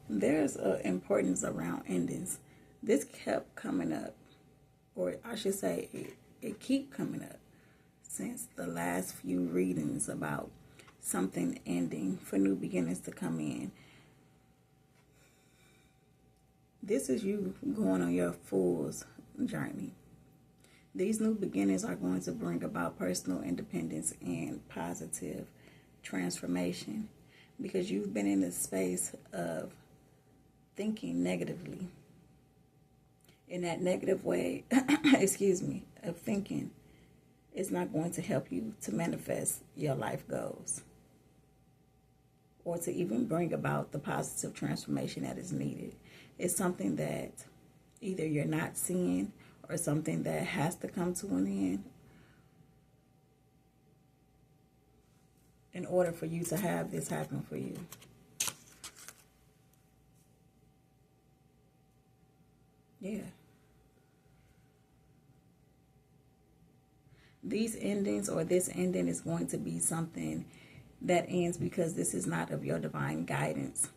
There's an importance around endings. This kept coming up, or I should say, it keep coming up since the last few readings about something ending for new beginnings to come in. This is you going on your fool's journey. These new beginnings are going to bring about personal independence and positive transformation because you've been in the space of thinking negatively. In that negative way, excuse me, of thinking is not going to help you to manifest your life goals or to even bring about the positive transformation that is needed. It's something that either you're not seeing or something that has to come to an end in order for you to have this happen for you. Yeah. These endings or this ending is going to be something that ends because this is not of your divine guidance.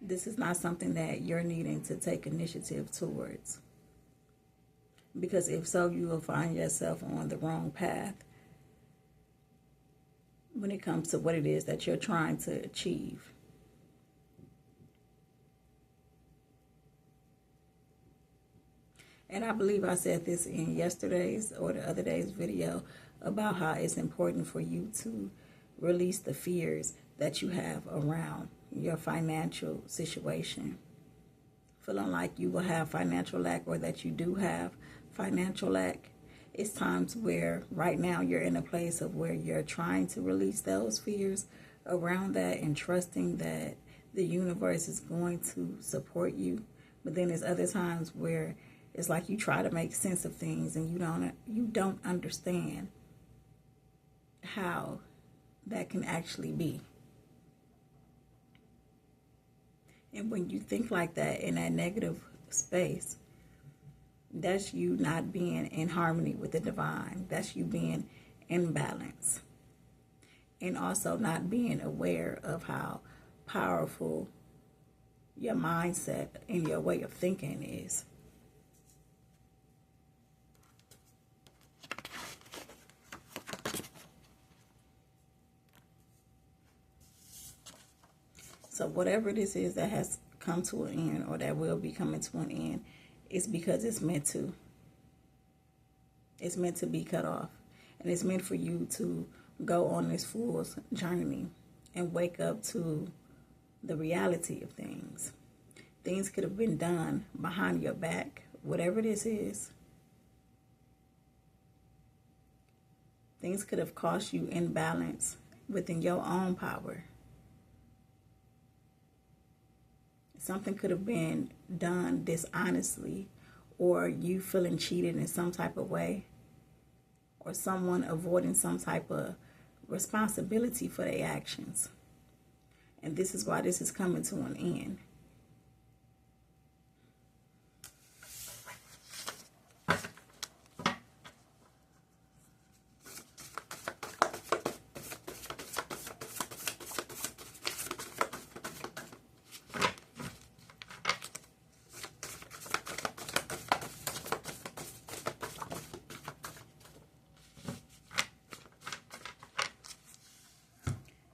This is not something that you're needing to take initiative towards. Because if so, you will find yourself on the wrong path when it comes to what it is that you're trying to achieve. And I believe I said this in yesterday's or the other day's video about how it's important for you to release the fears that you have around your financial situation. Feeling like you will have financial lack or that you do have financial lack. It's times where right now you're in a place of where you're trying to release those fears around that and trusting that the universe is going to support you. But then there's other times where it's like you try to make sense of things and you don't understand how that can actually be. And when you think like that in that negative space, that's you not being in harmony with the divine. That's you being in balance. And also not being aware of how powerful your mindset and your way of thinking is. So whatever this is that has come to an end or that will be coming to an end, it's because it's meant to. It's meant to be cut off. And it's meant for you to go on this fool's journey and wake up to the reality of things. Things could have been done behind your back, whatever this is. Things could have cost you imbalance within your own power. Something could have been done dishonestly, or you feeling cheated in some type of way, or someone avoiding some type of responsibility for their actions. And this is why this is coming to an end.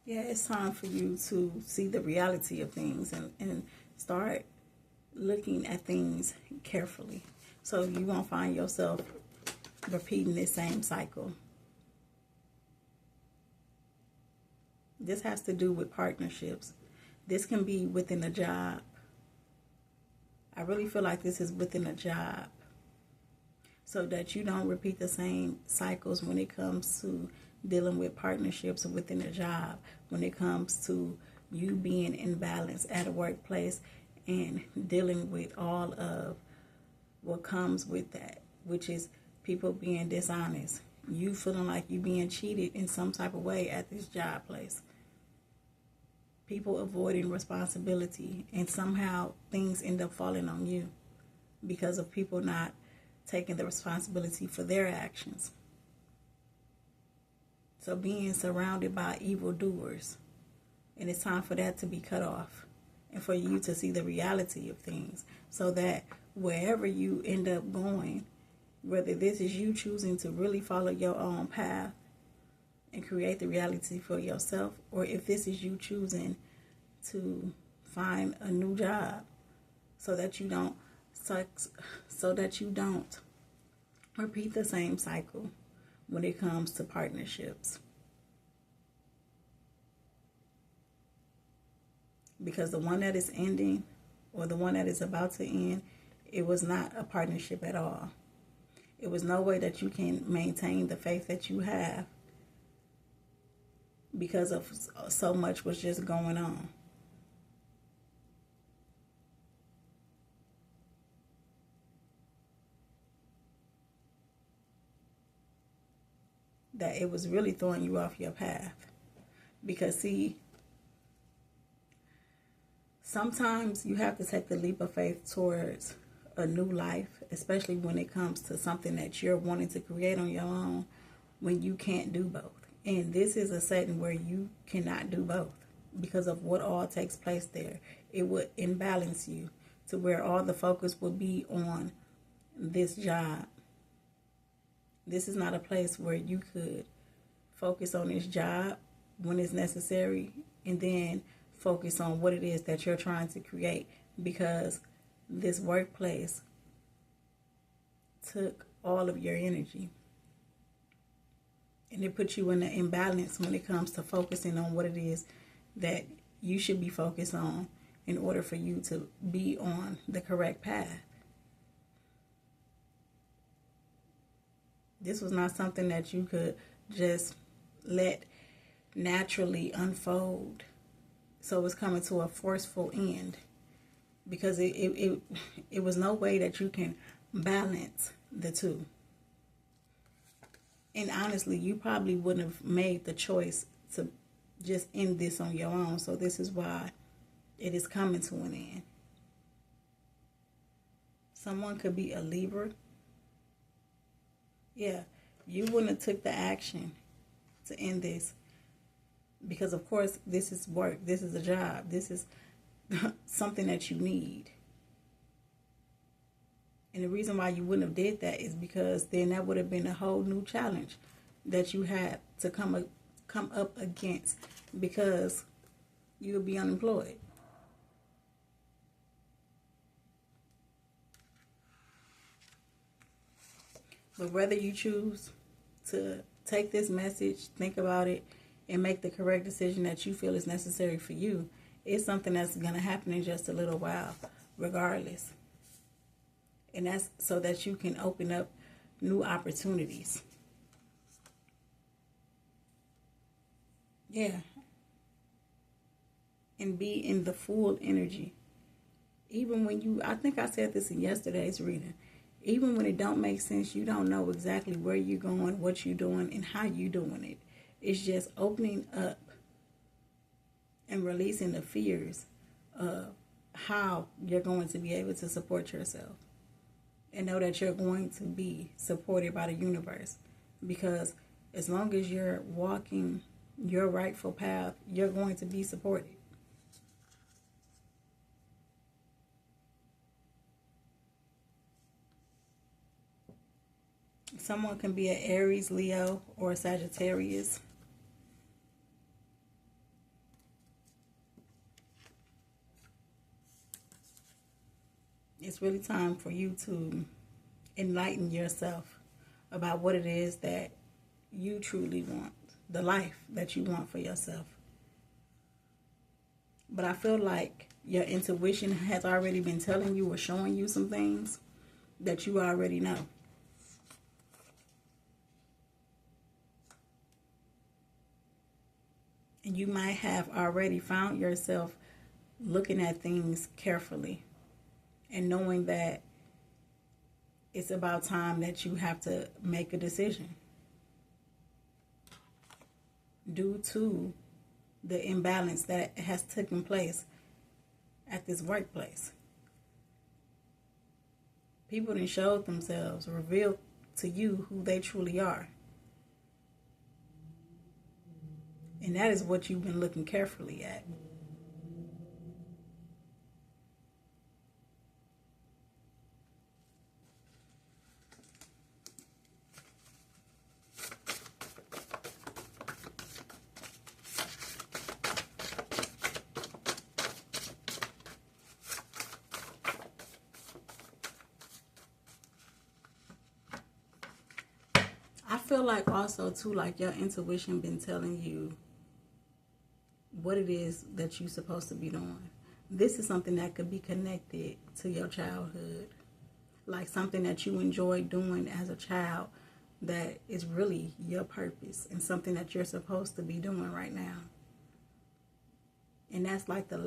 Yeah, it's time for you to see the reality of things and start looking at things carefully. So you won't find yourself repeating this same cycle. This has to do with partnerships. This can be within a job. I really feel like this is within a job. So that you don't repeat the same cycles when it comes to dealing with partnerships within a job, when it comes to you being in balance at a workplace and dealing with all of what comes with that, which is people being dishonest, you feeling like you being cheated in some type of way at this job place, people avoiding responsibility, and somehow things end up falling on you because of people not taking the responsibility for their actions. So being surrounded by evildoers, and it's time for that to be cut off. and for you to see the reality of things, so that wherever you end up going, whether this is you choosing to really follow your own path and create the reality for yourself, or if this is you choosing to find a new job so that you don't repeat the same cycle when it comes to partnerships. Because the one that is ending, or the one that is about to end, it was not a partnership at all. It was no way that you can maintain the faith that you have because of so much was just going on. That it was really throwing you off your path. Because see, sometimes you have to take the leap of faith towards a new life, especially when it comes to something that you're wanting to create on your own, when you can't do both. And this is a setting where you cannot do both because of what all takes place there. It would imbalance you to where all the focus would be on this job. This is not a place where you could focus on this job when it's necessary and then focus on what it is that you're trying to create, because this workplace took all of your energy. And it puts you in an imbalance when it comes to focusing on what it is that you should be focused on in order for you to be on the correct path. This was not something that you could just let naturally unfold. So it's coming to a forceful end, because it was no way that you can balance the two. And honestly, you probably wouldn't have made the choice to just end this on your own. So this is why it is coming to an end. Someone could be a Libra. Yeah, you wouldn't have took the action to end this, because of course this is work, this is a job, this is something that you need. And the reason why you wouldn't have did that is because then that would have been a whole new challenge that you had to come up against, because you would be unemployed. But whether you choose to take this message, think about it, and make the correct decision that you feel is necessary for you, it's something that's going to happen in just a little while, regardless. And that's so that you can open up new opportunities. Yeah. And be in the full energy. Even when I think I said this in yesterday's reading, even when it don't make sense, you don't know exactly where you're going, what you're doing, and how you're doing it. It's just opening up and releasing the fears of how you're going to be able to support yourself. And know that you're going to be supported by the universe. Because as long as you're walking your rightful path, you're going to be supported. Someone can be an Aries, Leo, or a Sagittarius. It's really time for you to enlighten yourself about what it is that you truly want, the life that you want for yourself. But I feel like your intuition has already been telling you or showing you some things that you already know. And you might have already found yourself looking at things carefully and knowing that it's about time that you have to make a decision due to the imbalance that has taken place at this workplace. People done showed themselves, revealed to you who they truly are. And that is what you've been looking carefully at. feel like also too, like your intuition been telling you what it is that you're supposed to be doing. This is something that could be connected to your childhood, like something that you enjoyed doing as a child that is really your purpose and something that you're supposed to be doing right now. And that's like the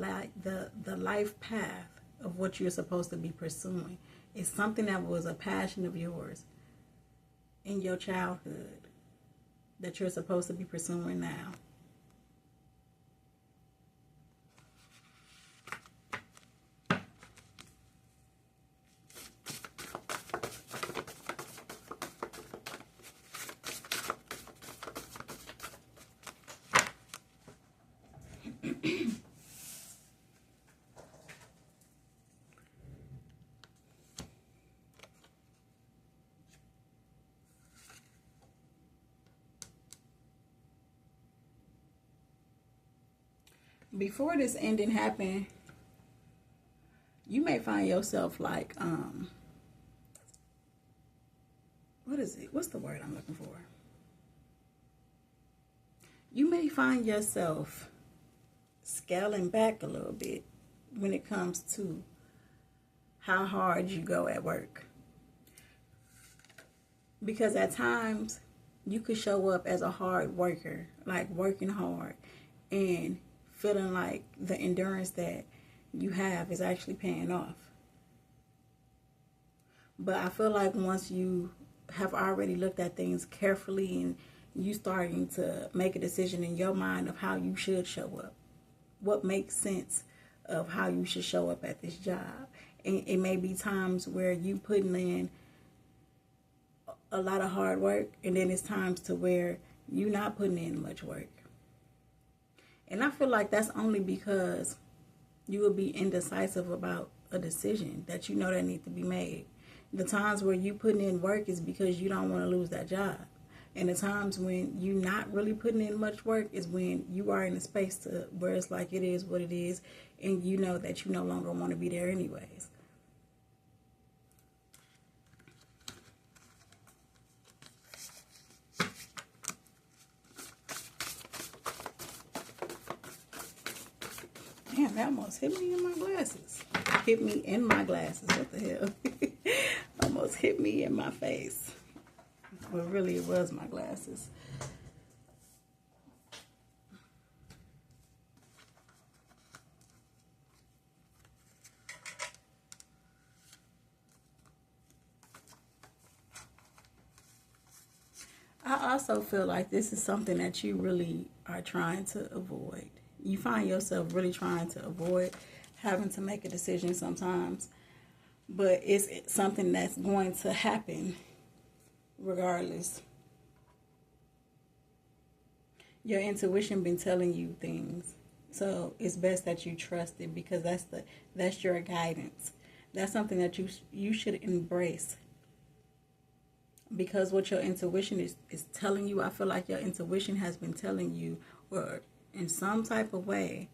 life path of what you're supposed to be pursuing. It's something that was a passion of yours in your childhood that you're supposed to be pursuing now. Before this ending happened, you may find yourself like, what is it? What's the word I'm looking for? You may find yourself scaling back a little bit when it comes to how hard you go at work. Because at times, you could show up as a hard worker, like working hard, and feeling like the endurance that you have is actually paying off. But I feel like once you have already looked at things carefully and you starting to make a decision in your mind of how you should show up, what makes sense of how you should show up at this job. And it may be times where you putting in a lot of hard work, and then it's times to where you're not putting in much work. And I feel like that's only because you will be indecisive about a decision that you know that needs to be made. The times where you putting in work is because you don't want to lose that job. And the times when you're not really putting in much work is when you are in a space to where it's like it is what it is, and you know that you no longer want to be there anyways. Damn, that almost hit me in my glasses. Hit me in my glasses. What the hell? Almost hit me in my face. Well, really, it was my glasses. I also feel like this is something that you really are trying to avoid. You find yourself really trying to avoid having to make a decision sometimes, but it's something that's going to happen regardless. Your intuition been telling you things, so it's best that you trust it, because that's your guidance. That's something that you should embrace, because what your intuition is telling you, I feel like your intuition has been telling you, or in some type of way,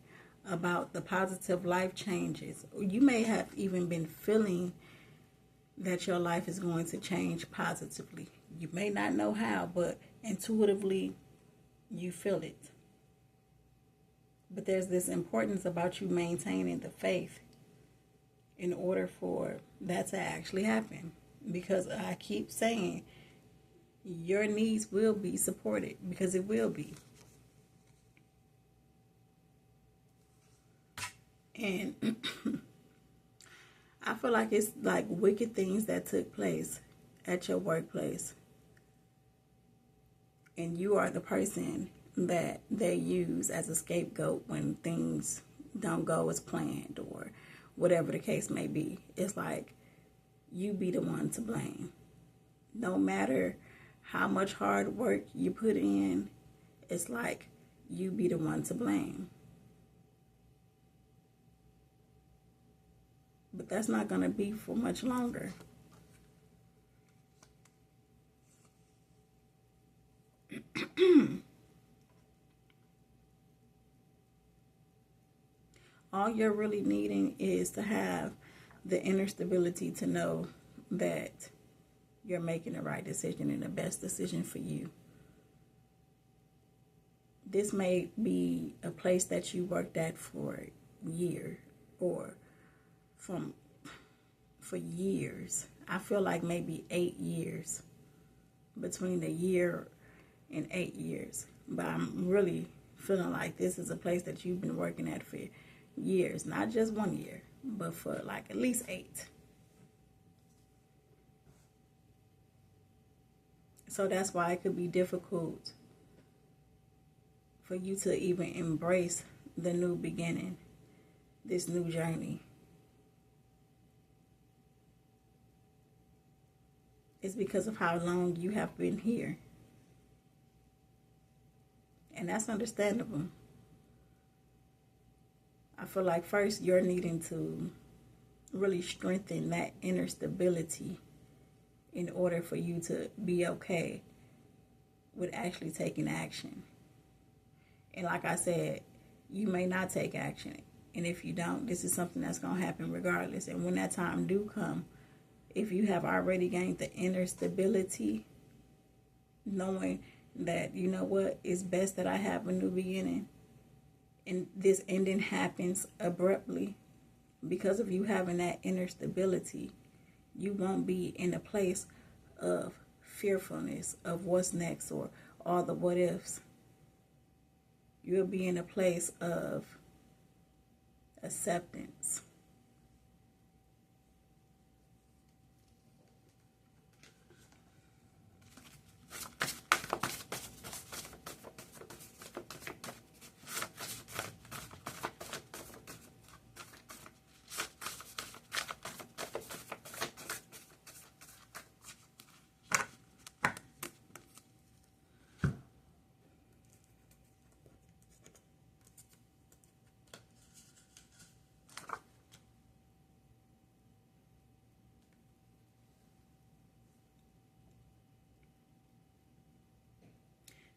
about the positive life changes. You may have even been feeling that your life is going to change positively. You may not know how, but intuitively you feel it. But there's this importance about you maintaining the faith in order for that to actually happen. Because I keep saying your needs will be supported, because it will be. And I feel like it's like wicked things that took place at your workplace, and you are the person that they use as a scapegoat when things don't go as planned, or whatever the case may be. It's like you be the one to blame. No matter how much hard work you put in, it's like you be the one to blame. But that's not going to be for much longer. All you're really needing is to have the inner stability to know that you're making the right decision and the best decision for you. This may be a place that you worked at for a year or for years. I feel like maybe 8 years, between a year and 8 years. But I'm really feeling like this is a place that you've been working at for years, not just 1 year, but for like at least 8. So that's why it could be difficult for you to even embrace the new beginning, this new journey. It's because of how long you have been here. And that's understandable. I feel like first you're needing to really strengthen that inner stability in order for you to be okay with actually taking action. And like I said, you may not take action. And if you don't, this is something that's going to happen regardless. And when that time do come, if you have already gained the inner stability, knowing that, you know what, it's best that I have a new beginning, and this ending happens abruptly, because of you having that inner stability, you won't be in a place of fearfulness of what's next or all the what ifs. You'll be in a place of acceptance.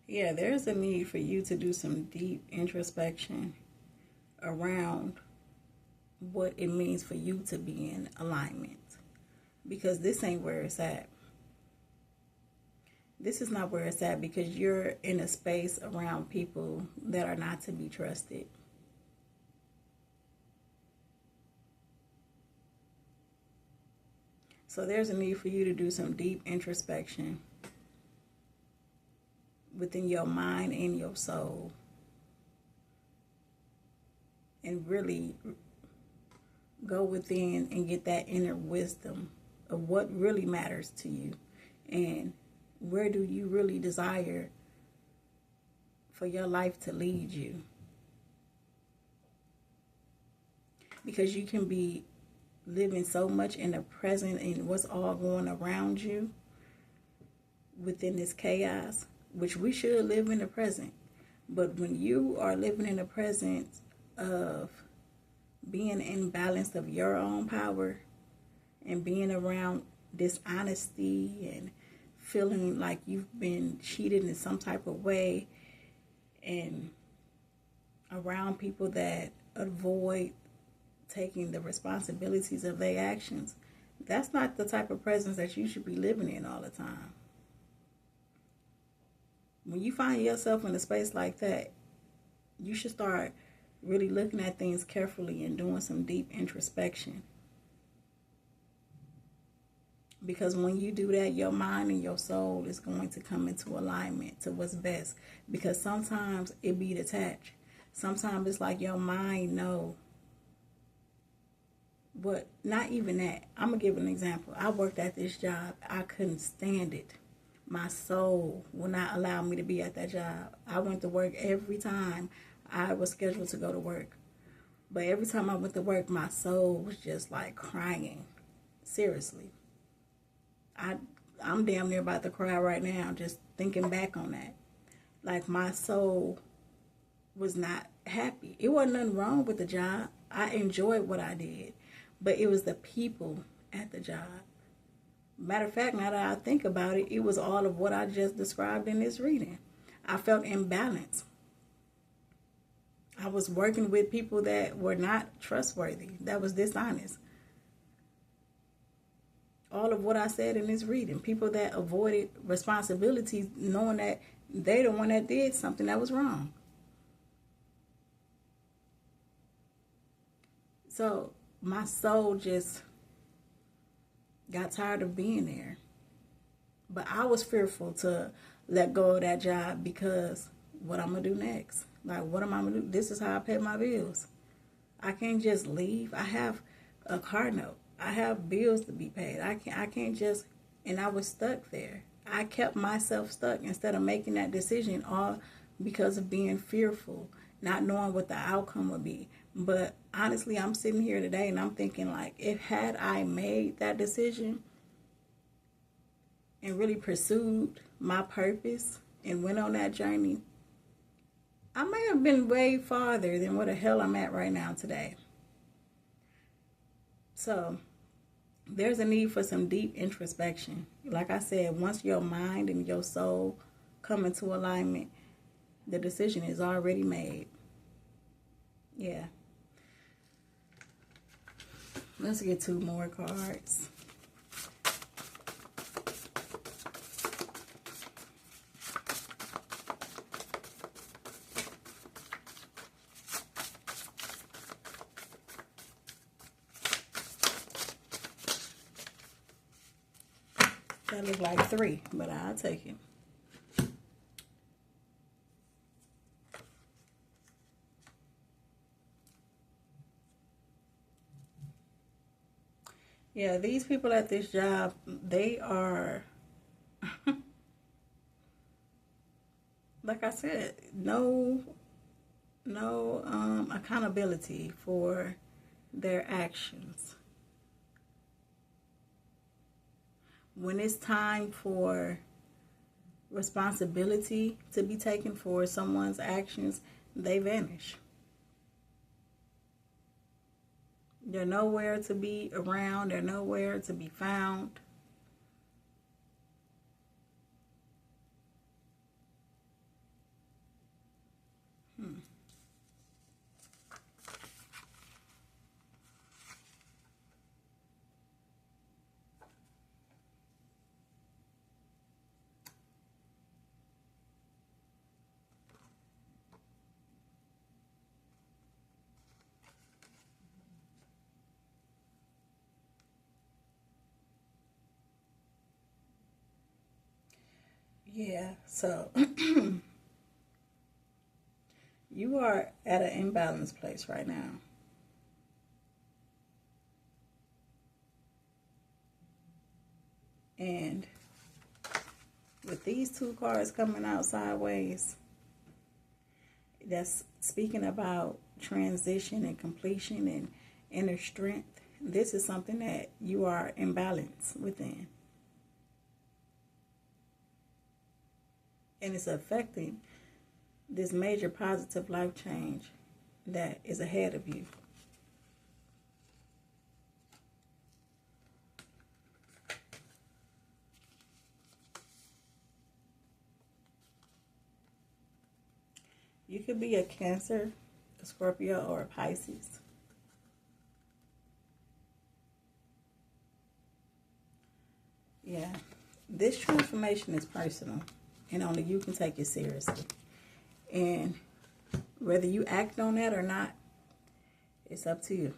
Yeah, there's a need for you to do some deep introspection around what it means for you to be in alignment. Because this ain't where it's at. This is not where it's at, because you're in a space around people that are not to be trusted. So there's a need for you to do some deep introspection within your mind and your soul, and really go within and get that inner wisdom of what really matters to you, and where do you really desire for your life to lead you. Because you can be living so much in the present and what's all going around you within this chaos, which we should live in the present. But when you are living in the present of being in balance of your own power and being around dishonesty and feeling like you've been cheated in some type of way, and around people that avoid taking the responsibilities of their actions, that's not the type of presence that you should be living in all the time. When you find yourself in a space like that, you should start really looking at things carefully and doing some deep introspection. Because when you do that, your mind and your soul is going to come into alignment to what's best. Because sometimes it be detached. Sometimes it's like your mind know what, not even that. I'm going to give an example. I worked at this job. I couldn't stand it. My soul will not allow me to be at that job. I went to work every time I was scheduled to go to work. But every time I went to work, my soul was just like crying. Seriously. I'm damn near about to cry right now just thinking back on that. Like, my soul was not happy. It wasn't nothing wrong with the job. I enjoyed what I did. But it was the people at the job. Matter of fact, now that I think about it, it was all of what I just described in this reading. I felt imbalanced. I was working with people that were not trustworthy, that was dishonest. all of what I said in this reading. People that avoided responsibilities knowing that they the one that did something that was wrong. So my soul just got tired of being there. But I was fearful to let go of that job because what I'm going to do next? Like, what am I going to do? This is how I pay my bills. I can't just leave. I have a car note. I have bills to be paid. I can't just, and I was stuck there. I kept myself stuck instead of making that decision, all because of being fearful, not knowing what the outcome would be. But honestly, I'm sitting here today and I'm thinking, like, if had I made that decision and really pursued my purpose and went on that journey, I may have been way farther than where the hell I'm at right now today. So there's a need for some deep introspection. Like I said, once your mind and your soul come into alignment, the decision is already made. Yeah. Let's get 2 more cards. That looks like 3, but I'll take it. Yeah, these people at this job, they are, like I said, no accountability for their actions. When it's time for responsibility to be taken for someone's actions, they vanish. They're nowhere to be around. They're nowhere to be found. Yeah, so you are at an imbalanced place right now. And with these 2 cards coming out sideways, that's speaking about transition and completion and inner strength. This is something that you are in balance within. And it's affecting this major positive life change that is ahead of you. You could be a Cancer, a Scorpio, or a Pisces. Yeah, this transformation is personal, and only you can take it seriously. And whether you act on that or not, it's up to you.